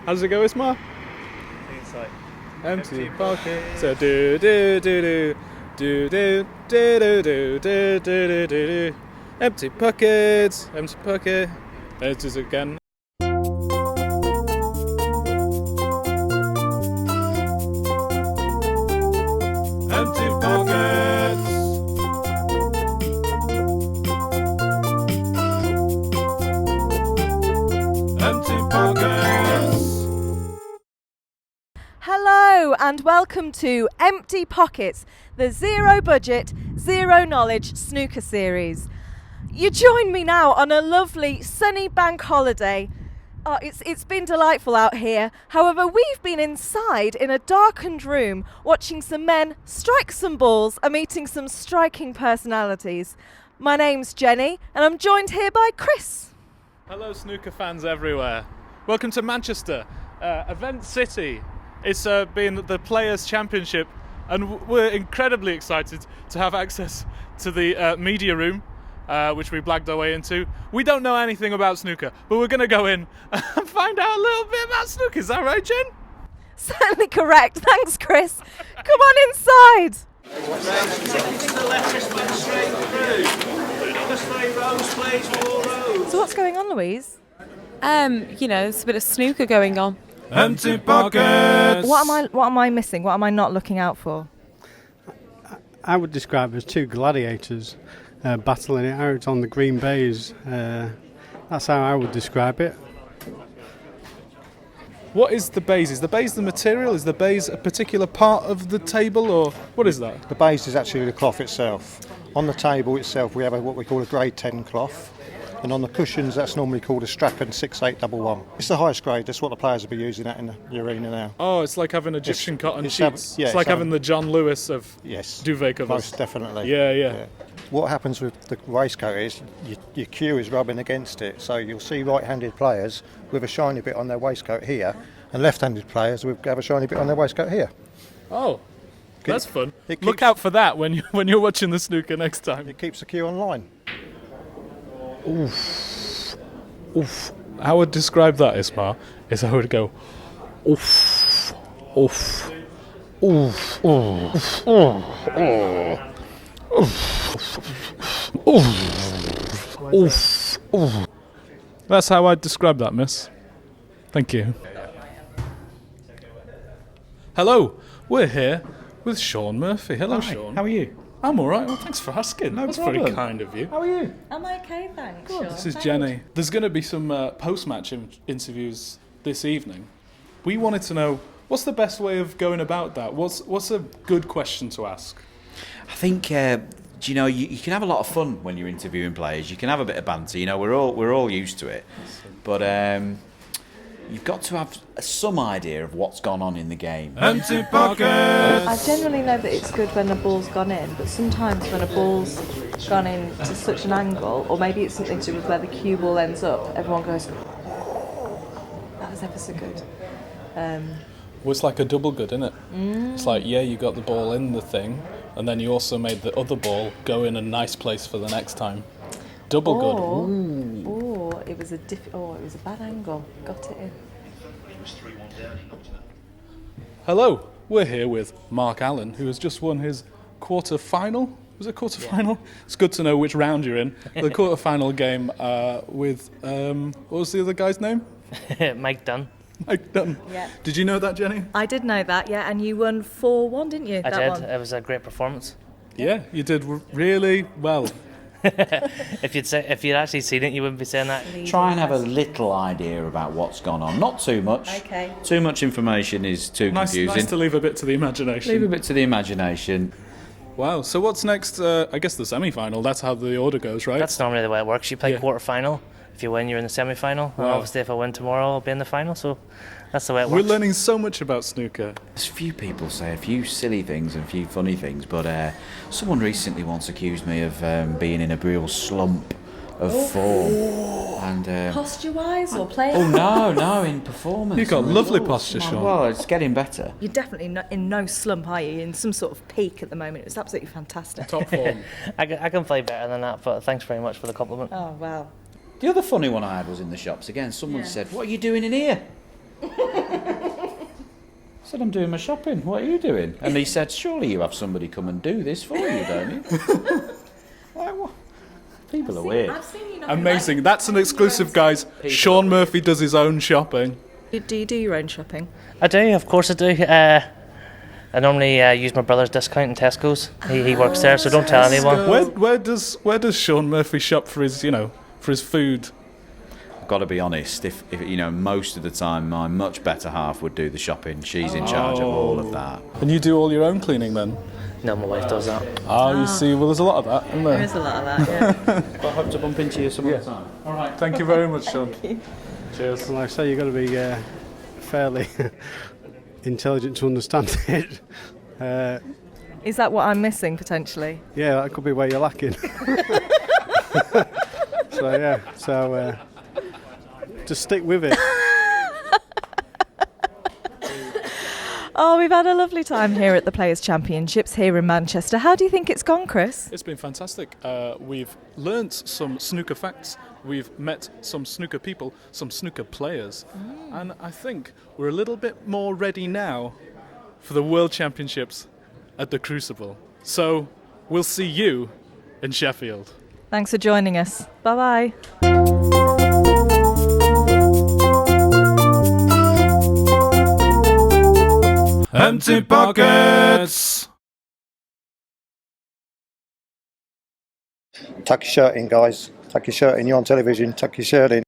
How does it go, Isma? It's like Empty pockets. So do do do do do do do do do do do do do. Empty pockets. Empty pocket. Let's do it again. Empty pockets. Empty pockets. Hello and welcome to Empty Pockets, the zero budget, zero knowledge snooker series. You join me now on a lovely sunny bank holiday. Oh, it's been delightful out here. However, we've been inside in a darkened room watching some men strike some balls and meeting some striking personalities. My name's Jenny and I'm joined here by Chris. Hello, snooker fans everywhere. Welcome to Manchester, Event City. It's been the Players' Championship, and we're incredibly excited to have access to the media room, which we blagged our way into. We don't know anything about snooker, but we're going to go in and find out a little bit about snooker. Is that right, Jen? Certainly correct. Thanks, Chris. Come on inside. So what's going on, Louise? There's a bit of snooker going on. Empty pockets. What am I missing? What am I not looking out for? I would describe it as two gladiators battling it out on the green baize. That's how I would describe it. What is the baize? Is the baize the material? Is the baize a particular part of the table, or what is that? The baize is actually the cloth itself. On the table itself we have what we call a grade 10 cloth, and on the cushions that's normally called a Strachan 6811. It's the highest grade, that's what the players will be using that in the arena now. Oh, it's like having Egyptian cotton sheets. it's like having the John Lewis of yes, duvet covers. most definitely. Yeah. What happens with the waistcoat is your cue is rubbing against it, so you'll see right-handed players with a shiny bit on their waistcoat here, and left-handed players have a shiny bit on their waistcoat here. Oh, that's fun. It Look out for that when you're watching the snooker next time. It keeps the cue online. Oof. I would describe that, Isma, is I would go, oof, oof, oof, oof, oof, oof, oof. That's how I'd describe that, miss. Thank you. Hello, we're here with Shaun Murphy. Hello, Hi, Shaun. how are you? I'm all right. Well, thanks for asking. No That's problem. very kind of you. How are you? I'm okay, thanks. Shaun. This is Jenny. There's going to be some post-match interviews this evening. We wanted to know, what's the best way of going about that? What's a good question to ask? I think you can have a lot of fun when you're interviewing players. You can have a bit of banter. We're all used to it, but you've got to have some idea of what's gone on in the game. Empty pockets. I generally know that it's good when a ball's gone in, but sometimes when a ball's gone in to such an angle, or maybe it's something to do with where the cue ball ends up, everyone goes, that was ever so good. Well, it's like a double good, isn't it? It's like, you got the ball in the thing, and then you also made the other ball go in a nice place for the next time. Double good. Or it was a bad angle. Got it in. Hello, we're here with Mark Allen, who has just won his quarter-final. Was it quarter-final? Yeah. It's good to know which round you're in. The quarter-final game with, what was the other guy's name? Mike Dunn. Mike Dunn. Yeah. Did you know that, Jenny? I did know that, yeah, and you won 4-1, didn't you? I that did. One? It was a great performance. Yeah, you did really well. If you'd actually seen it, you wouldn't be saying that. Try and have a little idea about what's gone on. Not too much. Okay. Too much information is too confusing. Nice to leave a bit to the imagination. Leave a bit to the imagination. Wow, so what's next? I guess the semi-final, that's how the order goes, right? That's normally the way it works. You play quarter-final. If you win, you're in the semi-final. Wow. And obviously, if I win tomorrow, I'll be in the final. So that's the way it We're works. learning so much about snooker. There's a few people say a few silly things and a few funny things, but someone recently once accused me of being in a real slump of form. And posture-wise or playing? Oh no, in performance. You've got lovely posture, Shaun. Well, it's getting better. You're definitely in no slump, are you? You're in some sort of peak at the moment. It's absolutely fantastic. Top form. I can play better than that, but thanks very much for the compliment. Oh, wow. The other funny one I had was in the shops again. Someone said, "What are you doing in here?" said, I'm doing my shopping. What are you doing? And he said, surely you have somebody come and do this for you, don't you? Like, what? People are weird. Amazing. That's an exclusive, guys. Shaun Murphy does his own shopping. Do you do your own shopping? I do, of course I do. I normally use my brother's discount in Tesco's. He works there, so don't tell anyone. Where does Shaun Murphy shop for his for his food? I've got to be honest. If most of the time, my much better half would do the shopping. She's in charge of all of that. And you do all your own cleaning then? No, my wife does that. Oh, you see. Well, there's a lot of that, isn't there? There is a lot of that, yeah. I hope to bump into you some other time. All right. Thank you very much, Shaun. Cheers. Well, like I say, you've got to be fairly intelligent to understand it. Is that what I'm missing potentially? Yeah, that could be where you're lacking. So just stick with it. Oh, we've had a lovely time here at the Players' Championships here in Manchester. How do you think it's gone, Chris? It's been fantastic. We've learnt some snooker facts. We've met some snooker people, some snooker players. And I think we're a little bit more ready now for the World Championships at the Crucible. So we'll see you in Sheffield. Thanks for joining us. Bye-bye. Empty pockets! Tuck your shirt in, guys. Tuck your shirt in. You're on television. Tuck your shirt in.